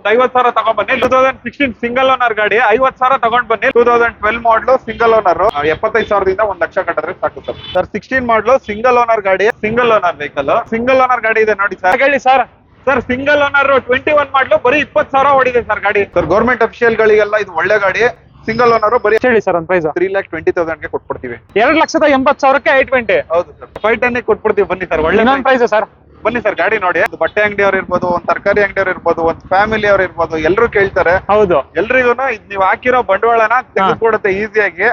ಒಂದ್ 50,000 ತಗೊಂಡ್ ಬನ್ನಿ. 2016 ಸಿಂಗಲ್ ಓನರ್ ಗಾಡಿ 50,000 ತಗೊಂಡ್ ಬನ್ನಿ. 2012 ಮಾಡಲು ಸಿಂಗಲ್ ಓನರ್ 75,000ದಿಂದ 1 ಲಕ್ಷ ಕಟ್ಟಿದ್ರೆ ಸಾಕು ಸರ್. ಸರ್ 16 ಮಾಡಲು ಸಿಂಗಲ್ ಓನರ್ ಗಾಡಿ, single owner vehicle, single owner ಗಾಡಿ ಇದೆ ನೋಡಿ ಸರ್. ಹೇಳಿ ಸರ್. ಸರ್ ಸಿಂಗಲ್ ಓನರ್ 21 ಮಾಡಲು ಬರೀ 20,000 ಓಡಿದೆ ಸರ್ ಗಾಡಿ. ಸರ್ ಗೌರ್ಮೆಂಟ್ ಅಫಿಷಿಯಲ್ ಗಳಿಗೆಲ್ಲ ಇದು ಒಳ್ಳೆ ಗಾಡಿ. ಸಿಂಗಲ್ ಓನರ್ ಬರೀ ಹೇಳಿ ಸರ್ ಒಂದು ಪ್ರೈಸ್. 3,20,000 ಗೆ ಕೊಟ್ಬಿಡ್ತೀವಿ. 2,80,000ಕ್ಕೆ 820. ಹೌದು ಸರ್, 510 ಕೊಟ್ಬಿಡ್ತೀವಿ ಬನ್ನಿ ಸರ್. ಒಳ್ಳೆ ಪ್ರೈಸ್ ಸರ್. ಬನ್ನಿ ಸರ್ ಗಾಡಿ ನೋಡಿ. ಒಂದು ಬಟ್ಟೆ ಅಂಗಡಿಯವ್ರು ಇರ್ಬೋದು, ಒಂದ್ ತರಕಾರಿ ಅಂಗಡಿಯವ್ರು ಇರ್ಬೋದು, ಒಂದ್ ಫ್ಯಾಮಿಲಿ ಅವ್ರು ಇರ್ಬೋದು, ಎಲ್ರು ಕೇಳ್ತಾರೆ. ಹೌದು, ಎಲ್ರಿಗೂ ನೀವು ಹಾಕಿರೋ ಬಂಡವಾಳನ ತೆಗೆದುಕೊಡುತ್ತೆ ಈಸಿಯಾಗಿ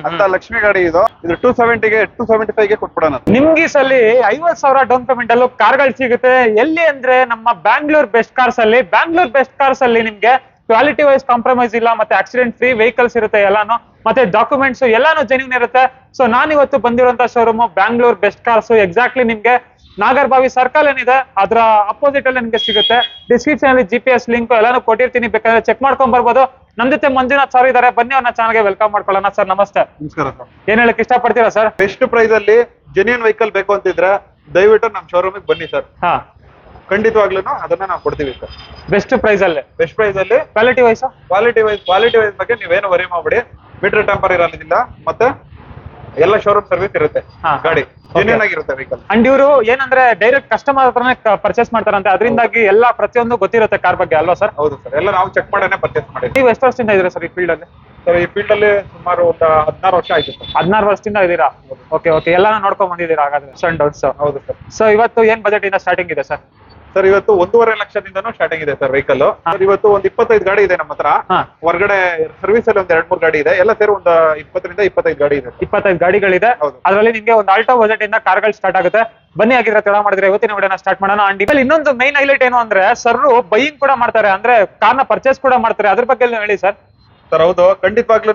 ಅಂತ ಲಕ್ಷ್ಮಿ ಗಾಡಿ ಇದು. 270ಗೆ 275ಗೆ ಕೊಟ್ಬಿಡೋಣ. ನಿಮ್ಗೆ ಸಲ್ಲಿ 50,000 ಡೌನ್ ಪೇಮೆಂಟ್ ಅಲ್ಲೂ ಕಾರ್ಗಳು ಸಿಗುತ್ತೆ. ಎಲ್ಲಿ ಅಂದ್ರೆ ನಮ್ಮ ಬ್ಯಾಂಗ್ಳೂರ್ ಬೆಸ್ಟ್ ಕಾರ್ಸ್ ಅಲ್ಲಿ. ಬ್ಯಾಂಗ್ಳೂರ್ ಬೆಸ್ಟ್ ಕಾರ್ಸ್ ಅಲ್ಲಿ ನಿಮ್ಗೆ ಕ್ವಾಲಿಟಿ ವೈಸ್ ಕಾಂಪ್ರಮೈಸ್ ಇಲ್ಲ, ಮತ್ತೆ ಆಕ್ಸಿಡೆಂಟ್ ಫ್ರೀ ವೆಹಿಕಲ್ಸ್ ಇರುತ್ತೆ ಎಲ್ಲಾನು, ಮತ್ತೆ ಡಾಕ್ಯುಮೆಂಟ್ಸ್ ಎಲ್ಲಾನು ಜೆನ್ಯೂನ್ ಇರುತ್ತೆ. ಸೊ ನಾನಿವತ್ತು ಬಂದಿರುವಂತ showroom Bangalore best cars. Exactly ನಿಮ್ಗೆ ನಾಗರಬಾವಿ ಸರ್ಕಲ್ ಏನಿದೆ ಅದರ ಅಪೋಸಿಟ್ ಅಲ್ಲಿ ನಿಮ್ಗೆ ಸಿಗುತ್ತೆ. ಡಿಸ್ಕ್ರಿಪ್ಷನ್ ಅಲ್ಲಿ GPS ಲಿಂಕ್ ಎಲ್ಲಾನು ಕೊಟ್ಟಿರ್ತೀನಿ, ಬೇಕಾದ್ರೆ ಚೆಕ್ ಮಾಡ್ಕೊಂಡ್ ಬರ್ಬೋದು. ನಮ್ ಜೊತೆ ಮಂಜುನಾಥ್ ಸರ್ ಇದಾರೆ, ಬನ್ನಿ ಅವ್ರನ್ನ ಚಾನಲ್ಗೆ ವೆಲ್ಕಮ್ ಮಾಡ್ಕೊಳ್ಳೋಣ. ಸರ್ ನಮಸ್ತೆ. ನಮಸ್ಕಾರ ಸರ್. ಏನ್ ಹೇಳಕ್ ಇಷ್ಟಪಡ್ತೀರಾ ಸರ್? ಬೆಸ್ಟ್ ಪ್ರೈಸ್ ಅಲ್ಲಿ ಜೆನ್ಯೂನ್ ವೆಹಿಕಲ್ ಬೇಕು ಅಂತಿದ್ರೆ ದಯವಿಟ್ಟು ನಮ್ ಶೋರೂಮ್ ಬನ್ನಿ ಸರ್. ಹಾ, ಖಂಡಿತವಾಗ್ಲೂ ಅದನ್ನ ನಾವು ಕೊಡ್ತೀವಿ ಸರ್. ಬೆಸ್ಟ್ ಪ್ರೈಸ್ ಅಲ್ಲಿ. ಬೆಸ್ಟ್ ಪ್ರೈಸ್ ಅಲ್ಲಿ ಕ್ವಾಲಿಟಿ ವೈಸ್ ಬಗ್ಗೆ ನೀವೇನು ವರಿ ಮಾಡ್ಬಿಡಿ. ಮೀಟರ್ ಟೆಂಪರ್ ಇರೋದ್ರಿಂದ ಮತ್ತೆ ಎಲ್ಲ ಶೋರೂಮ್ ಸರ್ವಿಸ್ ಇರುತ್ತೆ. ಗಾಡಿ ಜೆನ್ಯೂನ್ ಆಗಿರುತ್ತೆ ವೆಹಿಕಲ್. ಅಂಡ್ ಇವರು ಏನಂದ್ರೆ ಡೈರೆಕ್ಟ್ ಕಸ್ಟಮರ್ ಹತ್ರನೇ ಪರ್ಚೇಸ್ ಮಾಡ್ತಾರಂತೆ, ಅದರಿಂದಾಗಿ ಎಲ್ಲ ಪ್ರತಿಯೊಂದು ಗೊತ್ತಿರುತ್ತೆ ಕಾರ್ ಬಗ್ಗೆ ಅಲ್ವಾ ಸರ್? ಹೌದು ಸರ್, ಎಲ್ಲ ನಾವು ಚೆಕ್ ಮಾಡೇ ಪರ್ಚೇಸ್ ಮಾಡಿ. ನೀವು ಎಷ್ಟು ವರ್ಷದಿಂದ ಇದೀರಾ ಸರ್ ಈ ಫೀಲ್ಡ್ ಅಲ್ಲಿ? ಸರ್ ಈ ಫೀಲ್ಡ್ ಅಲ್ಲಿ ಸುಮಾರು ಒಂದು 16 ವರ್ಷ ಆಯ್ತು ಸರ್. 16 ವರ್ಷದಿಂದ ಇದೀರಾ? ಓಕೆ ಓಕೆ, ಎಲ್ಲಾನು ನೋಡ್ಕೊಂಡ್ ಬಂದಿದ್ದೀರಾ ಹಾಗಾದ್ರೆ? ಸನ್ ಡೌಟ್ಸ್. ಹೌದು ಸರ್. ಸೊ ಇವತ್ತು ಏನ್ ಬಜೆಟ್ ಇಂದ ಸ್ಟಾರ್ಟಿಂಗ್ ಇದೆ ಸರ್? ಸರ್ ಇವತ್ತು 1.5 ಲಕ್ಷದಿಂದನೂ ಸ್ಟಾರ್ಟಿಂಗ್ ಇದೆ ಸರ್ ವೆಹಿಕಲ್. ಇವತ್ತು ಒಂದು 25 ಗಾಡಿ ಇದೆ ನಮ್ಮ ಹತ್ರ. ಹೊರಗಡೆ ಸರ್ವಿಸ್ ಅಲ್ಲಿ ಒಂದು 2-3 ಗಾಡಿ ಇದೆ. ಎಲ್ಲ ಸೇರಿ ಒಂದು 20ರಿಂದ 25 ಗಾಡಿ ಇದೆ. 25 ಗಾಡಿಗಳಿದೆ. ಅದರಲ್ಲಿ ನಿಮ್ಗೆ ಒಂದು ಆಲ್ಟೋ ಬಜೆಟ್ ಇಂದ ಕಾರ್ಗಳು ಸ್ಟಾರ್ಟ್ ಆಗುತ್ತೆ. ಬನ್ನಿ ಆಗಿದ್ರೆ ತಡ ಮಾಡಿದ್ರೆ ಇವತ್ತಿನ ವಿಡಿಯೋನ ಸ್ಟಾರ್ಟ್ ಮಾಡೋಣ. ಅಂಡ್ ಇಲ್ಲಿ ಇನ್ನೊಂದು ಮೈನ್ ಹೈಲೈಟ್ ಏನು ಅಂದ್ರೆ ಸರ್ ಬೈಯಿಂಗ್ ಕೂಡ ಮಾಡ್ತಾರೆ, ಅಂದ್ರೆ ಕಾರ್ನ ಪರ್ಚೇಸ್ ಕೂಡ ಮಾಡ್ತಾರೆ. ಅದ್ರ ಬಗ್ಗೆ ಹೇಳಿ ಸರ್. ಸರ್ ಹೌದು, ಖಂಡಿತವಾಗ್ಲೂ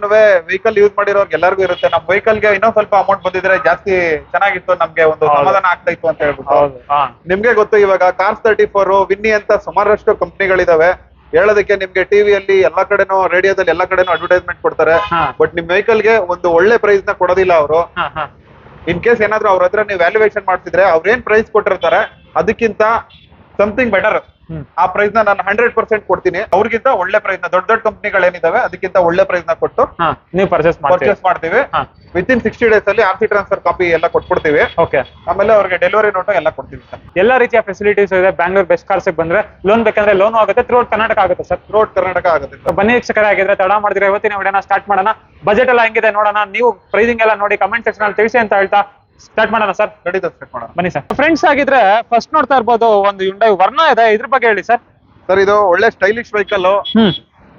ವೆಹಿಕಲ್ ಯೂಸ್ ಮಾಡಿರೋರ್ಗೆ ಎಲ್ಲರಿಗೂ ಇರುತ್ತೆ. ನಮ್ ವೆಹಿಕಲ್ ಗೆ ಇನ್ನೊಂದ್ ಸ್ವಲ್ಪ ಅಮೌಂಟ್ ಬಂದಿದ್ರೆ ಜಾಸ್ತಿ ಚೆನ್ನಾಗಿತ್ತು, ನಮ್ಗೆ ಒಂದು ಸಮಾಧಾನ ಆಗ್ತಾ ಇತ್ತು ಅಂತ ಹೇಳ್ಬಿಟ್ಟು. ನಿಮ್ಗೆ ಗೊತ್ತು ಇವಾಗ ಕಾರ್ಸ್ 34 ವಿನ್ನಿ ಅಂತ ಸುಮಾರಷ್ಟು ಕಂಪ್ನಿಗಳಿದಾವೆ. ಹೇಳೋದಕ್ಕೆ ನಿಮ್ಗೆ ಟಿವಿಯಲ್ಲಿ ಎಲ್ಲಾ ಕಡೆನೂ, ರೇಡಿಯೋದಲ್ಲಿ ಎಲ್ಲಾ ಕಡೆನೂ ಅಡ್ವರ್ಟೈಸ್ಮೆಂಟ್ ಕೊಡ್ತಾರೆ. ಬಟ್ ನಿಮ್ ವೆಹಿಕಲ್ ಗೆ ಒಂದು ಒಳ್ಳೆ ಪ್ರೈಸ್ ನ ಕೊಡೋದಿಲ್ಲ ಅವರು. ಇನ್ ಕೇಸ್ ಏನಾದ್ರು ಅವ್ರ ಹತ್ರ ನೀವು ವ್ಯಾಲ್ಯೂಯೇಷನ್ ಮಾಡ್ತಿದ್ರೆ ಅವ್ರೇನ್ ಪ್ರೈಸ್ ಕೊಟ್ಟಿರ್ತಾರೆ ಅದಕ್ಕಿಂತ ಸಮಥಿಂಗ್ ಬೆಟರ್ ಆ ಪ್ರೈಸ್ ನ ನಾನು 100% ಕೊಡ್ತೀನಿ. ಅವ್ರಿಗಿಂತ ಒಳ್ಳೆ ಪ್ರೈಸ್ ನ, ದೊಡ್ಡ ದೊಡ್ಡ ಕಂಪ್ನಿಗಳೇನಿದಾವೆ ಅದಕ್ಕಿಂತ ಒಳ್ಳೆ ಪ್ರೈಸ್ ನ ಕೊಟ್ಟು ನೀವು ಪರ್ಚೇಸ್ ಮಾಡ್ತೀವಿ. ವಿತಿನ್ 60 ಡೇಸ್ ಅಲ್ಲಿ RC ಟ್ರಾನ್ಸ್ಫರ್ ಕಾಪಿ ಎಲ್ಲ ಕೊಟ್ಬಿಡ್ತೀವಿ. ಆಮೇಲೆ ಅವ್ರಿಗೆ ಡೆಲಿವರಿ ನೋಟು ಎಲ್ಲ ಕೊಡ್ತೀವಿ ಸರ್. ಎಲ್ಲಾ ರೀತಿಯ ಫೆಸಿಲಿಟೀಸ್ ಇದೆ ಬ್ಯಾಂಗ್ಳೂರ್ ಬೆಸ್ಟ್ ಕಾರ್ಸ್ ಬಂದ್ರೆ. ಲೋನ್ ಬೇಕಂದ್ರೆ ಲೋನ್ ಆಗುತ್ತೆ. ಥ್ರೂಔಟ್ ಕರ್ನಾಟಕ ಆಗುತ್ತೆ ಸರ್. ಥ್ರೂಔಟ್ ಕರ್ನಾಟಕ ಆಗುತ್ತೆ. ಬನ್ನಿ ವೀಕ್ಷಕರೇ, ಆಗಿದ್ರೆ ತಡ ಮಾಡಿದ್ರೆ ಇವತ್ತಿನ ವಿಡಿಯೋನ ಸ್ಟಾರ್ಟ್ ಮಾಡೋಣ. ಬಜೆಟ್ ಎಲ್ಲ ಹೆಂಗಿದೆ ನೋಡೋಣ. ನೀವು ಪ್ರೈಸಿಂಗ್ ಎಲ್ಲ ನೋಡಿ ಕಮೆಂಟ್ ಸೆಕ್ಷನ್ ಅಲ್ಲಿ ತಿಳಿಸಿ ಅಂತ ಹೇಳ್ತಾ ಸ್ಟಾರ್ಟ್ ಮಾಡೋಣ ಸರ್. ಖಂಡಿತ ಸ್ಟಾರ್ಟ್ ಮಾಡೋಣ ಬನ್ನಿ ಸರ್. ಫ್ರೆಂಡ್ಸ್ ಆಗಿದ್ರೆ ಫಸ್ಟ್ ನೋಡ್ತಾ ಇರ್ಬೋದು ಒಂದು Hyundai ವರ್ನಾ ಇದೆ. ಇದ್ರ ಬಗ್ಗೆ ಹೇಳಿ ಸರ್. ಸರ್ ಇದು ಒಳ್ಳೆ ಸ್ಟೈಲಿಶ್ ವೆಹಿಕಲ್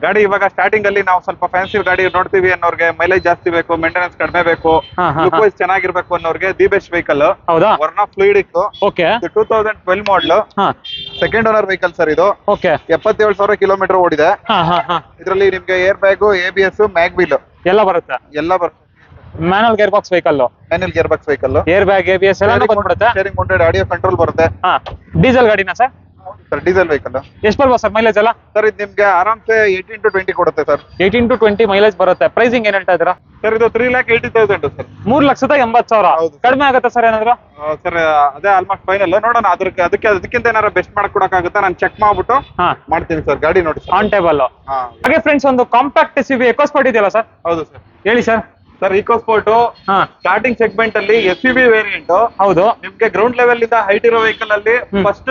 ಗಾಡಿ. ಇವಾಗ ಸ್ಟಾರ್ಟಿಂಗ್ ಅಲ್ಲಿ ನಾವು ಸ್ವಲ್ಪ ಫ್ಯಾನ್ಸಿ ಗಾಡಿ ನೋಡ್ತೀವಿ ಅನ್ನೋರ್ಗೆ, ಮೈಲೇಜ್ ಜಾಸ್ತಿ ಬೇಕು, ಮೇಂಟೆನೆನ್ಸ್ ಕಡಿಮೆ ಬೇಕು, ಲುಕ್ ವೈಸ್ ಚೆನ್ನಾಗಿರ್ಬೇಕು ಅನ್ನೋರ್ಗೆ the best vehicle Verna fluidic. 2012 model, second owner vehicle sir ಇದು. 77,000 ಕಿಲೋಮೀಟರ್ ಓಡಿದೆ. ಇದರಲ್ಲಿ ನಿಮ್ಗೆ ಏರ್ ಬ್ಯಾಗ್, ABS, ಮ್ಯಾಗ್ವಿಲ್ ಎಲ್ಲ ಬರುತ್ತೆ. Manual gear box vehicle, air bag, ABS ಎಲ್ಲ ಬಂದ್ಬಿಡುತ್ತೆ. ಸ್ಟೀರಿಂಗ್ ಮೌಂಟೆಡ್ ಆಡಿಯೋ ಕಂಟ್ರೋಲ್ ಬರುತ್ತೆ. ಡೀಸೆಲ್ ಗಾಡಿನಾ ಸರ್? Sir diesel vehicle. ಎಷ್ಟು ಬರ್ಬೋದು ಸರ್ ಮೈಲೇಜ್ ಎಲ್ಲ? ಸರ್ ಇದು ನಿಮ್ಗೆ ಆರಾಮ್ಸೆ 18 to 20 ಕೊಡುತ್ತೆ ಸರ್. 18 to 20 ಮೈಲೇಜ್ ಬರುತ್ತೆ. ಪ್ರೈಸಿಂಗ್ ಏನ್ ಹೇಳ್ತಾ ಇದ್ದೀರಾ ಸರ್? ಇದು 3,80,000 ಸರ್. 3,80,000 ಕಡಿಮೆ ಆಗುತ್ತೆ ಸರ್ ಏನಾದ್ರು? ಸರ್ ಅದೇ ಆಲ್ಮೋಸ್ಟ್ ಫೈನಲ್. ನೋಡೋಣ ಅದಕ್ಕಿಂತ ಏನಾದ್ರು ಬೆಸ್ಟ್ ಮಾಡ್ಕೊಡಕ್ಕಾಗುತ್ತೆ. ನಾನು ಚೆಕ್ ಮಾಡ್ಬಿಟ್ಟು ಮಾಡ್ತೀನಿ ಸರ್. ಗಾಡಿ ನೋಡಿ ಆನ್ ಟೇಬಲ್. ಹಾಗೆ ಫ್ರೆಂಡ್ಸ್ ಒಂದು ಕಾಂಪ್ಯಾಕ್ಟ್ SUV EcoSport ಇದೆಯಲ್ಲ ಸರ್? ಹೌದು ಸರ್. ಹೇಳಿ sir. Sir EcoSport starting segment ಅಲ್ಲಿ SUV ವೇರಿಯಂಟ್. ಹೌದು. ನಿಮ್ಗೆ ಗ್ರೌಂಡ್ ಲೆವೆಲ್ ಇಂದ ಹೈಟ್ ಇರೋ ವೆಹಿಕಲ್ ಅಲ್ಲಿ ಫಸ್ಟ್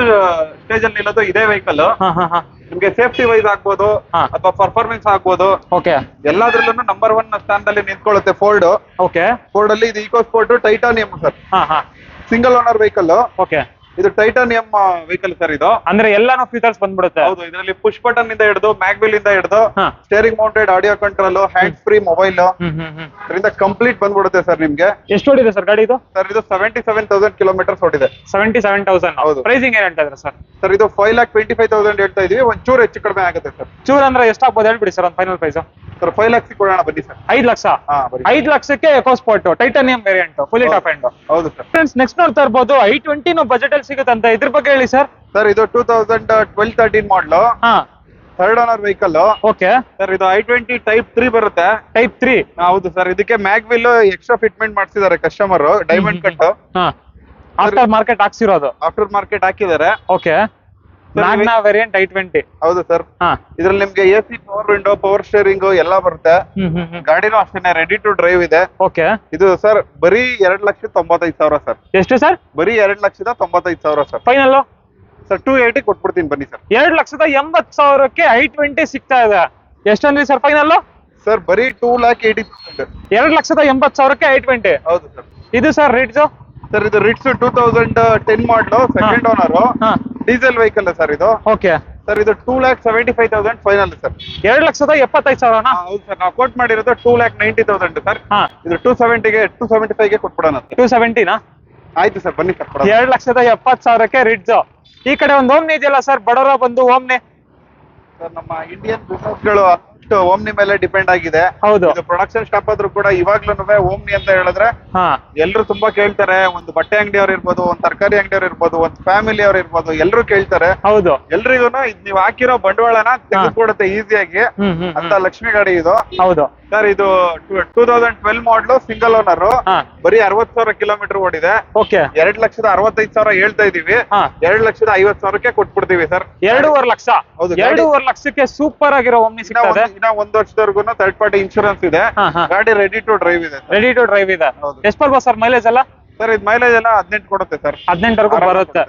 ಸ್ಟೇಜ್ ಅಲ್ಲಿ ನಿಲ್ಲೋದು ಇದೇ ವೆಹಿಕಲ್. ನಿಮ್ಗೆ ಸೇಫ್ಟಿ ವೈಸ್ ಆಗ್ಬೋದು ಅಥವಾ ಪರ್ಫಾರ್ಮೆನ್ಸ್ ಆಗ್ಬೋದು, ಎಲ್ಲಾದ್ರಲ್ಲೂ ನಂಬರ್ 1 ಸ್ಥಾನದಲ್ಲಿ ನಿಂತ್ಕೊಳ್ಳುತ್ತೆ ಫೋರ್ಡ್. ಫೋರ್ಡ್ ಅಲ್ಲಿ ಇದು EcoSport titanium sir. Single owner vehicle. ಇದು ಟೈಟಾನಿಯಂ ವೆಹಿಕಲ್ ಸರ್. ಇದು ಅಂದ್ರೆ ಎಲ್ಲಾನು ಫೀಚರ್ಸ್ ಬಂದ್ಬಿಡುತ್ತೆ. ಹೌದು. ಇದರಲ್ಲಿ ಪುಷ್ ಬಟನ್ ಇಂದ ಹಿಡಿದು ಮ್ಯಾಗ್ವಿಲ್ ಇಂದ ಹಿಡಿದು steering mounted audio control, hands free mobile, ಇದರಿಂದ ಕಂಪ್ಲೀಟ್ ಬಂದ್ಬಿಡುತ್ತೆ ಸರ್. ನಿಮ್ಗೆ ಎಷ್ಟು ಓಡಿದೆ ಸರ್ ಗಾಡಿ ಇದು? ಸರ್ ಇದು 77,000 ಕಿಲೋಮೀಟರ್ಸ್ ಓಡಿದೆ. 77,000. ಹೌದು. ಪ್ರೈಸಿಂಗ್ ಏನ್ ಹೇಳ್ತಾ ಇದ್ರೆ ಸರ್? ಸರ್ ಇದು 5,25,000 ಹೇಳ್ತಾ ಇದೀವಿ. ಒಂಚೂರು ಹೆಚ್ಚು ಕಡಿಮೆ ಆಗುತ್ತೆ ಸರ್. ಚೂರ್ ಅಂದ್ರೆ ಎಷ್ಟಾಗ್ಬೋದು ಹೇಳ್ಬಿಡಿ ಸರ್ ಒಂದು ಫೈನಲ್ ಪ್ರೈಸ್. ಸರ್ 5 ಲಕ್ಷ ಕೊಡೋಣ ಬನ್ನಿ ಸರ್. 5 ಲಕ್ಷ. 5 ಲಕ್ಷಕ್ಕೆ EcoSport titanium variant fully top end. ಹೌದು ಸರ್. ಫ್ರೆಂಡ್ಸ್ ನೆಕ್ಸ್ಟ್ ನೋಡ್ತಾ ಇರ್ಬೋದು i20 ಬಜೆಟ್ ಅಲ್ಲಿ ಸಿಗುತ್ತಂತ. ಇದ್ರ ಬಗ್ಗೆ ಹೇಳಿ ಸರ್. ಸರ್ ಇದು 2012-13 ಮಾಡಲ್, ಥರ್ಡ್ ಓನರ್ ವೆಹಿಕಲ್. ಸರ್ ಇದು i20 ಟೈಪ್ 3 ಬರುತ್ತೆ. ಟೈಪ್ 3? ಹೌದು ಸರ್. ಇದಕ್ಕೆ ಮ್ಯಾಗ್ವಿಲ್ ಎಕ್ಸ್ಟ್ರಾ ಫಿಟ್ಮೆಂಟ್ ಮಾಡಿಸಿದ್ದಾರೆ customer, diamond cut. After market ಹಾಕ್ಸಿರೋದು. ಆಫ್ಟರ್ ಮಾರ್ಕೆಟ್ ಹಾಕಿದ್ದಾರೆ. Magna variant i20. ಹೌದು ಸರ್. ಹಾ. ಇದ್ರಲ್ಲಿ ನಿಮ್ಗೆ AC, power window, power steering ಎಲ್ಲ ಬರುತ್ತೆ. ಗಾಡಿನೂ ಅಷ್ಟೇನೆ ರೆಡಿ ಟು ಡ್ರೈವ್ ಇದೆ. ಓಕೆ. ಇದು ಸರ್ ಬರೀ 2,95,000 ಸರ್. ಎಷ್ಟು ಸರ್? ಬರೀ 2,95,000 ಸರ್. ಫೈನಲ್ ಸರ್ 280 ಕೊಟ್ಬಿಡ್ತೀನಿ ಬನ್ನಿ ಸರ್. 2,80,000ಕ್ಕೆ i20 ಸಿಗ್ತಾ ಇದೆ. ಎಷ್ಟಂದ್ರಿ ಸರ್ ಫೈನಲ್? ಸರ್ ಬರೀ 2,80,000. 2,80,000ಕ್ಕೆ i20. ಹೌದು ಸರ್. ಇದು ಸರ್ ರಿಟ್ಸ್? ಸರ್ ಇದು ರಿಟ್ಸ್ 2010 ಮಾಡಲು, second owner, diesel vehicle sir ಇದು. ಓಕೆ. ಸರ್ ಇದು 2,75,000 ಫೈನಲ್ ಸರ್. 2,75,000? ಹೌದು ಸರ್. ನಾವು ಕೋಟ್ ಮಾಡಿರೋದು 2,90,000 ಸರ್. ಇದು 275ಗೆ ಕೊಟ್ಬಿಡೋಣ. 270ನಾ? ಆಯ್ತು ಸರ್ ಬನ್ನಿ ಸರ್. 2,70,000ಕ್ಕೆ ರಿಟ್ಸ್. ಈ ಕಡೆ ಒಂದು ಓಮ್ನಿ ಇದೆಯಲ್ಲ ಸರ್, ಬಡವರ ಬಂದು ಓಮ್ನಿ. ಸರ್ ನಮ್ಮ ಇಂಡಿಯನ್ ಬಿಸ್ನೆಸ್ ಗಳು ಓಮ್ನಿ ಮೇಲೆ ಡಿಪೆಂಡ್ ಆಗಿದೆ. ಹೌದು. ಇದು ಪ್ರೊಡಕ್ಷನ್ ಸ್ಟಾಪ್ ಆದ್ರೂ ಕೂಡ ಇವಾಗ್ಲೂ ಓಮ್ನಿ ಅಂತ ಹೇಳಿದ್ರೆ ಎಲ್ರು ತುಂಬಾ ಕೇಳ್ತಾರೆ. ಒಂದು ಬಟ್ಟೆ ಅಂಗಡಿಯವ್ರು ಇರ್ಬೋದು, ಒಂದ್ ತರಕಾರಿ ಅಂಗಡಿಯವ್ರು ಇರ್ಬೋದು, ಒಂದ್ ಫ್ಯಾಮಿಲಿ ಅವ್ರು ಇರ್ಬೋದು, ಎಲ್ರು ಕೇಳ್ತಾರೆ. ಹೌದು. ಎಲ್ರಿಗೂ ಇದ್ ನೀವ್ ಹಾಕಿರೋ ಬಂಡವಾಳನ ತೆಗೆದುಕೊಡುತ್ತೆ ಈಸಿಯಾಗಿ ಅಂತ ಲಕ್ಷ್ಮಿ ಗಾಡಿ ಇದು. ಹೌದು ಸರ್. ಇದು 2012 ಮಾಡಲು, ಸಿಂಗಲ್ ಓನರ್, ಬರೀ 60,000 ಕಿಲೋಮೀಟರ್ ಓಡಿದೆ. ಓಕೆ. 2,65,000 ಹೇಳ್ತಾ ಇದೀವಿ. 2,50,000ಕ್ಕೆ ಕೊಟ್ಬಿಡ್ತೀವಿ ಸರ್. 2.5 ಲಕ್ಷ. ಹೌದು. 2.5 ಲಕ್ಷಕ್ಕೆ ಸೂಪರ್ ಆಗಿರೋ ಓಮ್ನಿ ಸಿಗ್ತದೆ. ಇನ್ನ 1 ವರ್ಷದವರೆಗೂ ಥರ್ಡ್ ಪಾರ್ಟಿ ಇನ್ಶೂರೆನ್ಸ್ ಇದೆ. ಗಾಡಿ ರೆಡಿ ಟು ಡ್ರೈವ್ ಇದೆ. ರೆಡಿ ಟು ಡ್ರೈವ್ ಇದೆ. ಎಷ್ಟು ಬರ್ಬೋದು ಸರ್ ಮೈಲೇಜ್ ಎಲ್ಲ? ಸರ್ ಇದು ಮೈಲೇಜ್ ಎಲ್ಲ 18 ಕೊಡುತ್ತೆ ಸರ್. 18ವರೆಗೂ ಬರುತ್ತೆ.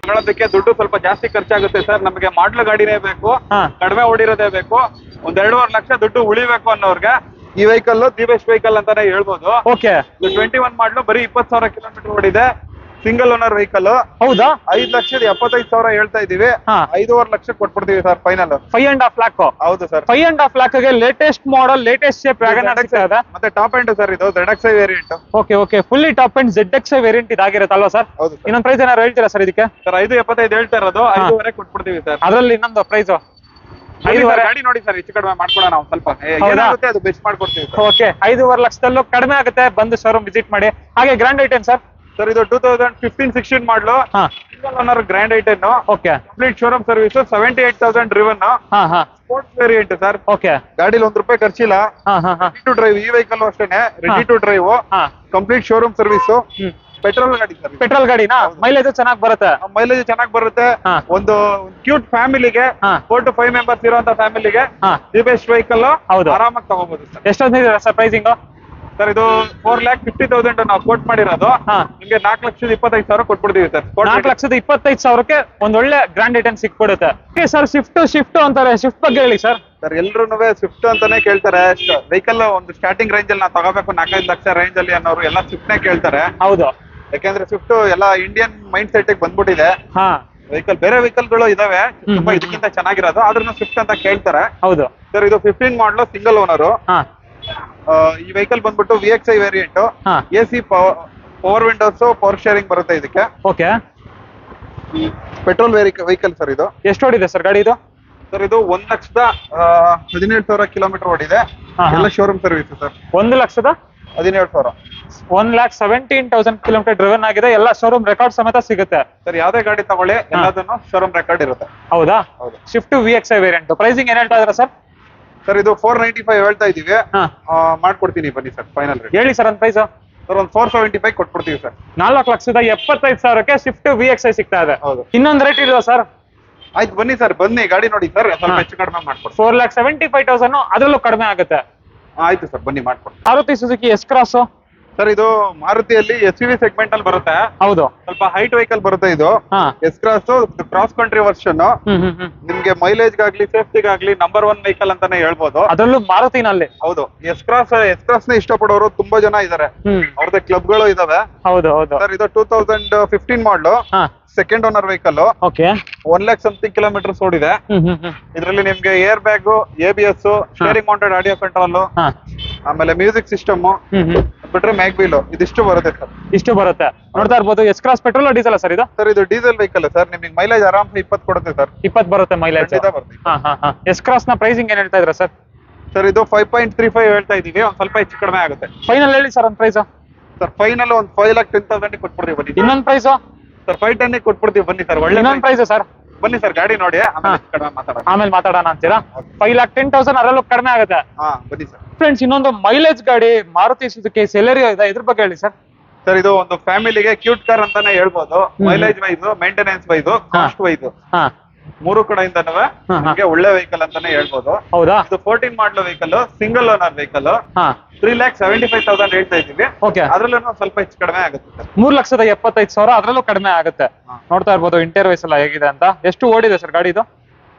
ತಗೊಳ್ಳೋದಕ್ಕೆ ದುಡ್ಡು ಸ್ವಲ್ಪ ಜಾಸ್ತಿ ಖರ್ಚಾಗುತ್ತೆ ಸರ್. ನಮಗೆ ಮಾಡ್ಲು ಗಾಡಿನೇ ಬೇಕು, ಕಡಿಮೆ ಓಡಿರೋದೇ ಬೇಕು, 1.5 ಲಕ್ಷ ದುಡ್ಡು ಉಳಿಬೇಕು ಅನ್ನೋರ್ಗೆ ಈ ವೆಹಿಕಲ್ ದಿ ಬೆಸ್ಟ್ ವೆಹಿಕಲ್ ಅಂತಾನೆ ಹೇಳ್ಬೋದು. ಓಕೆ. 21 ಮಾಡಲು, ಬರೀ 20,000 ಕಿಲೋಮೀಟರ್ ಓಡಿದೆ, ಸಿಂಗಲ್ ಓನರ್ ವೆಹಿಕಲ್. ಹೌದಾ? 5,75,000 ಹೇಳ್ತಾ ಇದೀವಿ. 5.5 ಲಕ್ಷ ಕೊಟ್ಬಿಡ್ತೀವಿ ಸರ್ ಫೈನಲ್. 5.5 lakh. ಹೌದು ಸರ್. 5.5 lakhಗೆ latest model, latest shape wagon R ಸಿಗ್ತದೆ. ಮತ್ತೆ ಟಾಪ್ ಎಂಡ್ ಸರ್ ಇದು ZXi variant. Okay okay. Fully top end ZXi variant ಇದಾಗಿರುತ್ತೆ ಅಲ್ವಾ ಸರ್? ಹೌದು. ಇನ್ನೊಂದು ಪ್ರೈಸ್ ಏನಾದ್ರು ಹೇಳ್ತೀರಾ ಸರ್ ಇದಕ್ಕೆ? ಸರ್ 5.75 ಹೇಳ್ತಾ ಇರೋದು, 5.5 ಕೊಟ್ಬಿಡ್ತೀವಿ ಸರ್. ಅದ್ರಲ್ಲಿ ಇನ್ನೊಂದು ಪ್ರೈಸ್ 5.5 ಗಾಡಿ ನೋಡಿ ಸರ್, ಹೆಚ್ಚು ಕಡಿಮೆ ಮಾಡ್ಕೊಡೋಣ ನಾವು ಸ್ವಲ್ಪ. ಏನಾಗುತ್ತೆ ಅದು ಬೆಸ್ಟ್ ಮಾಡ್ಕೊಡ್ತೀವಿ. ಓಕೆ. 5.5 ಲಕ್ಷದಲ್ಲೂ ಕಡಿಮೆ ಆಗುತ್ತೆ, ಬಂದು ಶೋರೂಮ್ ವಿಸಿಟ್ ಮಾಡಿ. ಹಾಗೆ ಗ್ರ್ಯಾಂಡ್ ಐಟೆನ್ ಸರ್? ಸರ್ ಇದು 2015-16 ಮಾಡಲು, ಸಿಂಗಲ್ ಓನರ್, ಗ್ರ್ಯಾಂಡ್ ಐಟೆನ್. Okay. Complete showroom service, 78,000 driven, sports variant sir. Okay. ಗಾಡಿಲಿ ₹1 ಖರ್ಚಿಲ್ಲ. Ready to drive. ಈ ವೆಹಿಕಲ್ ಅಷ್ಟೇನೆ ready to drive, complete showroom service. Petrol ಗಾಡಿ ಸರ್. ಪೆಟ್ರೋಲ್ ಗಾಡಿನಾ? ಮೈಲೇಜ್ ಚೆನ್ನಾಗಿ ಬರುತ್ತೆ? ಮೈಲೇಜ್ ಚೆನ್ನಾಗಿ ಬರುತ್ತೆ. ಒಂದು ಕ್ಯೂಟ್ ಫ್ಯಾಮಿಲಿಗೆ, 4 to 5 ಮೆಂಬರ್ಸ್ ಇರುವಂತ ಫ್ಯಾಮಿಲಿಗೆ ದಿ ಬೆಸ್ಟ್ ವೆಹಿಕಲ್ ಆರಾಮಾಗಿ ತಗೋಬಹುದು ಸರ್. ಎಷ್ಟೊಂದು ಸರ್ ಪ್ರೈಸಿಂಗ್? ಸರ್ ಇದು 4,50,000 ನಾವು ಕೋಟ್ ಮಾಡಿರೋದು. ನಿಮ್ಗೆ 4,25,000 ಕೊಟ್ಬಿಡ್ತೀವಿ ಸರ್. 4,25,000ಕ್ಕೆ ಒಂದೊಳ್ಳೆ ಗ್ರ್ಯಾಂಡ್ ಐಟೆನ್ ಸಿಕ್ಬಿಡುತ್ತೆ. ಸರ್ ಶಿಫ್ಟ್ ಅಂತಾರೆ, ಶಿಫ್ಟ್ ಬಗ್ಗೆ ಹೇಳಿ ಸರ್. ಸರ್ ಎಲ್ರು ಸ್ವಿಫ್ಟ್ ಅಂತಾನೆ ಕೇಳ್ತಾರೆ. ವೆಹಿಕಲ್ ಒಂದು ಸ್ಟಾರ್ಟಿಂಗ್ ರೇಂಜ್ ಅಲ್ಲಿ ನಾವು ತಗೋಬೇಕು 4-5 ಲಕ್ಷ ರೇಂಜ್ ಅಲ್ಲಿ ಅನ್ನೋರು ಎಲ್ಲ ಸ್ವಿಫ್ಟ್ ನೇ ಕೇಳ್ತಾರೆ. ಹೌದು. ಯಾಕಂದ್ರೆ ಸ್ವಿಫ್ಟ್ ಎಲ್ಲ ಇಂಡಿಯನ್ ಮೈಂಡ್ ಸೆಟ್ ಬಂದ್ಬಿಟ್ಟಿದೆ. ವೆಹಿಕಲ್ ಬೇರೆ ವೆಹಿಕಲ್ ಗಳು ಇದಾವೆ ತುಂಬಾ ಇದಕ್ಕಿಂತ ಚೆನ್ನಾಗಿರೋದು, ಆದ್ರೂ ಸ್ವಿಫ್ಟ್ ಅಂತ ಕೇಳ್ತಾರೆ. ಹೌದು ಸರ್. ಇದು 15 ಮಾಡಲು, ಸಿಂಗಲ್ ಓನರ್. ಈ ವೆಹಿಕಲ್ ಬಂದ್ಬಿಟ್ಟು VXi variant. AC, power windows, power steering ಬರುತ್ತೆ ಇದಕ್ಕೆ. ಓಕೆ. ಪೆಟ್ರೋಲ್ ವೆಹಿಕಲ್ ಸರ್ ಇದು. ಎಷ್ಟು ಓಡಿದೆ ಸರ್ ಗಾಡಿ ಇದು? ಸರ್ ಇದು 1,17,000 ಕಿಲೋಮೀಟರ್ ಓಡಿದೆ. ಎಲ್ಲ showroom service sir. 1,17,000. 1,17,000 kilometre driven ಆಗಿದೆ. ಎಲ್ಲ ಶೋರೂಮ್ ರೆಕಾರ್ಡ್ ಸಮೇತ ಸಿಗುತ್ತೆ ಸರ್. ಯಾವ್ದೇ ಗಾಡಿ ತಗೊಳ್ಳಿ ಎಲ್ಲದನ್ನು ಶೋರೂಮ್ ರೆಕಾರ್ಡ್ ಇರುತ್ತೆ. ಹೌದಾ? ಶಿಫ್ಟ್ VXi ವೇರಿಯಂಟ್ ಪ್ರೈಸಿಂಗ್ ಏನ್ ಹೇಳ್ತಾ ಇದ್ರ ಸರ್? ಸರ್ ಇದು 495 ಹೇಳ್ತಾ ಇದೀವಿ. ಮಾಡ್ಕೊಡ್ತೀನಿ ಬನ್ನಿ ಸರ್. ಫೈನಲ್ ರೇಟ್ ಹೇಳಿ ಸರ್ ಒಂದು ಪ್ರೈಸ್. ಸರ್ ಒಂದು 475 ಕೊಟ್ಬಿಡ್ತೀವಿ ಸರ್. 4,75,000ಕ್ಕೆ ಶಿಫ್ಟ್ VXi ಸಿಗ್ತಾ ಇದೆ. ಹೌದು. ಇನ್ನೊಂದು ರೇಟ್ ಇಲ್ವಾ ಸರ್? ಆಯ್ತು ಬನ್ನಿ ಸರ್, ಬನ್ನಿ ಗಾಡಿ ನೋಡಿ ಸರ್, ಸ್ವಲ್ಪ ಹೆಚ್ಚು ಕಡಿಮೆ ಮಾಡ್ಕೊಡ್ತೀನಿ. 4,75,000 ಅದರಲ್ಲೂ ಕಡಿಮೆ ಆಗುತ್ತೆ. ಆಯ್ತು ಸರ್, ಬನ್ನಿ ಮಾಡ್ಕೊಡ್ತೀನಿ. Maruti Suzuki S Cross sir. ಇದು ಮಾರುತಿಯಲ್ಲಿ SUV ಸೆಗ್ಮೆಂಟ್ ಅಲ್ಲಿ ಬರುತ್ತೆ. ಹೌದು. ಸ್ವಲ್ಪ ಹೈಟ್ ವೆಹಿಕಲ್ ಬರುತ್ತೆ ಇದು. S Cross country version. ನಿಮ್ಗೆ ಮೈಲೇಜ್ ಗಾಗ್ಲಿ ಸೇಫ್ಟಿಗಾಗ್ಲಿ ನಂಬರ್ 1 ವೆಹಿಕಲ್ ಅಂತಾನೆ ಹೇಳ್ಬೋದು. ಅದರಲ್ಲೂ ಮಾರುತಿನಲ್ಲಿ. ಹೌದು. ಎಸ್ ಕ್ರಾಸ್ ನ ಇಷ್ಟಪಡೋರು ತುಂಬಾ ಜನ ಇದಾರೆ. ಅವ್ರದ್ದು ಕ್ಲಬ್ ಗಳು ಇದಾವೆ. ಹೌದು ಹೌದು. ಸರ್ ಇದು 2015 ಮಾಡಲು, second owner vehicle. Okay. 1 lakh something kilometres ಓಡಿದೆ. ಇದರಲ್ಲಿ ನಿಮ್ಗೆ air bag, ABS, steering mounted audio control, ಆಮೇಲೆ ಮ್ಯೂಸಿಕ್ ಸಿಸ್ಟಮ್ ಬಿಟ್ರೆ ಮ್ಯಾಗ್ವೀಲ್, ಇದಿಷ್ಟು ಬರುತ್ತೆ ಸರ್. ಇಷ್ಟು ಬರುತ್ತೆ. ನೋಡ್ತಾ ಇರ್ಬೋದು. S Cross petrol diesel sir ಇದು? ಸರ್ ಇದು ಡೀಸೆಲ್ ವೆಹಿಕಲ್ ಸರ್. ನಿಮ್ಗೆ ಮೈಲೇಜ್ ಆರಾಮ್ 20 ಕೊಡುತ್ತೆ ಸರ್. 20 ಬರುತ್ತೆ ಮೈಲೇಜ್. ಎಸ್ ಕ್ರಾಸ್ ನ ಪ್ರೈಸಿಂಗ್ ಏನ್ ಹೇಳ್ತಾ ಇದ್ರ ಸರ್? ಸರ್ ಇದು 5.35 ಹೇಳ್ತಾ ಇದೀವಿ. ಒಂದ್ ಸ್ವಲ್ಪ ಹೆಚ್ಚು ಕಡಿಮೆ ಆಗುತ್ತೆ. ಫೈನಲ್ ಹೇಳಿ ಸರ್ ಒಂದು ಪ್ರೈಸ್. ಸರ್ ಫೈನಲ್ ಒಂದು 5,10,000 ಕೊಟ್ಬಿಡ್ತೀವಿ ಬನ್ನಿ. ಇನ್ನೊಂದು ಪ್ರೈಸ್ ಸರ್ 510 ಕೊಟ್ಬಿಡ್ತೀವಿ ಬನ್ನಿ ಸರ್. ಒಳ್ಳೆ ಇನ್ನೊಂದು ಪ್ರೈಸ್ ಸರ್. ಬನ್ನಿ ಸರ್, ಗಾಡಿ ನೋಡಿ ಆಮೇಲೆ ಮಾತಾಡೋಣ ಅಂತೀರಾ? 5,10,000 ಅದರಲ್ಲೂ ಕಡಿಮೆ ಆಗುತ್ತೆ. ಬನ್ನಿ ಸರ್. ಫ್ರೆಂಡ್ಸ್, ಇನ್ನೊಂದು ಮೈಲೇಜ್ ಗಾಡಿ ಮಾರುತಿ ಸುಜುಕಿ ಸೆಲೆರಿಯೋ ಇದೆ, ಇದ್ರ ಬಗ್ಗೆ ಹೇಳಿ ಸರ್. ಸರ್ ಇದು ಒಂದು ಫ್ಯಾಮಿಲಿಗೆ ಕ್ಯೂಟ್ ಕಾರ್ ಅಂತಾನೆ ಹೇಳ್ಬೋದು. Mileage wise, maintenance wise, cost wise. ಮೂರು ಕಡೆಯಿಂದನೂ ನಿಮ್ಗೆ ಒಳ್ಳೆ ವೆಹಿಕಲ್ ಅಂತಾನೆ ಹೇಳ್ಬೋದು. ಹೌದಾ? ಇದು 14 ಮಾಡಲ್ ವೆಹಿಕಲ್, ಸಿಂಗಲ್ ಓನರ್ ವೆಹಿಕಲ್. ಹಾ 3,75,000 ಹೇಳ್ತಾ ಇದ್ದೀವಿ. ಓಕೆ, ಅದ್ರಲ್ಲೂ ಸ್ವಲ್ಪ ಹೆಚ್ಚು ಕಡಿಮೆ ಆಗುತ್ತೆ ಸರ್. 3,75,000 ಅದ್ರಲ್ಲೂ ಕಡಿಮೆ ಆಗುತ್ತೆ. ನೋಡ್ತಾ ಇರ್ಬೋದು ಇಂಟೀರಿಯರ್ ವೈಸ್ ಎಲ್ಲ ಹೇಗಿದೆ ಅಂತ. ಎಷ್ಟು ಓಡಿದೆ ಸರ್ ಗಾಡಿ ಇದು?